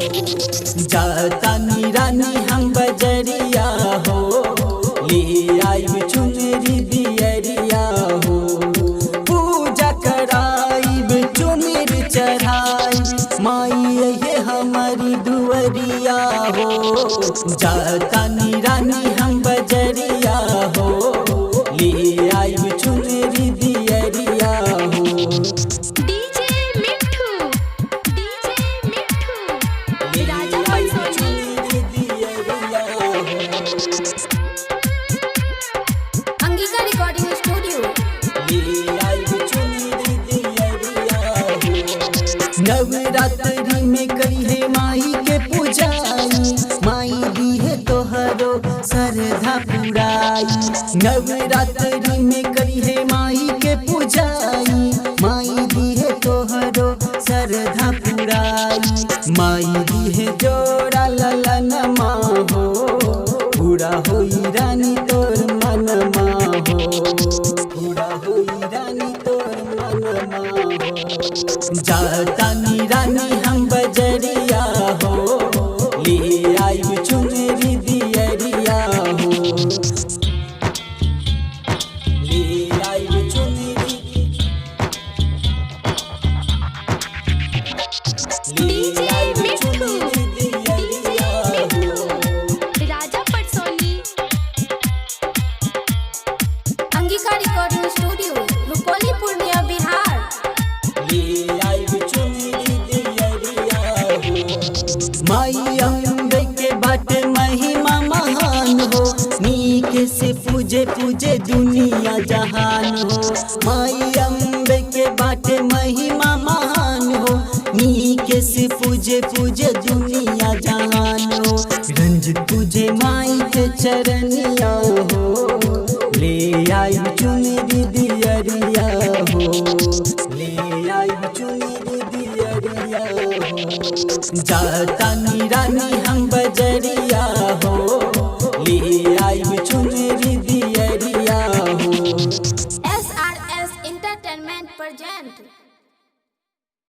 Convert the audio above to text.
जातानी रानी हम बजरिया हो, ले आई चुनरी दियरिया हो। पूजा कराई चुनर चढ़ाई, माई ये हमारी दुअरिया हो। जातानी रानी हम बजरिया हो, ले आई चुनरी दियरिया हो। DJ Mithu, Raja Parsoni. Angika recording studio. Navratri में करी है माई के पूजाई, माई दी है तोहरो श्रद्धा पुराई। नवरात्रि में करी है माई के पूजाई, माई दी है तोहरो श्रद्धा पुराई। माई दी है जोड़ा ललन माँ हो, पूरा होई रानी तोर मन माँ हो, पूरा होई रानी तोर मन माँ हो। जातानी रानी हम बजरिया हो, ले आई चुनरी दियरिया हो। ले आई चुनरी, ले आई चुनरी दियरिया हो। राजा परसोनी। Angika recording studio, Rupauli, Purnia, Bihar. माई अम्बे के बाटे महिमा महान हो, नीक से पूजे पूजे दुनिया जहान हो। माई अम्बे के बाटे महिमा महान हो, नीक से पूजे पूजे दुनिया जहान हो। रंजित पूजे माई के चरनिया हो, ले आई चुनरी दियरिया हो, ले आई चुनरी दियरिया हो। जातानी रानी हम बजरिया हो, ले आई चुनरी दियरिया हो। SRS entertainment present.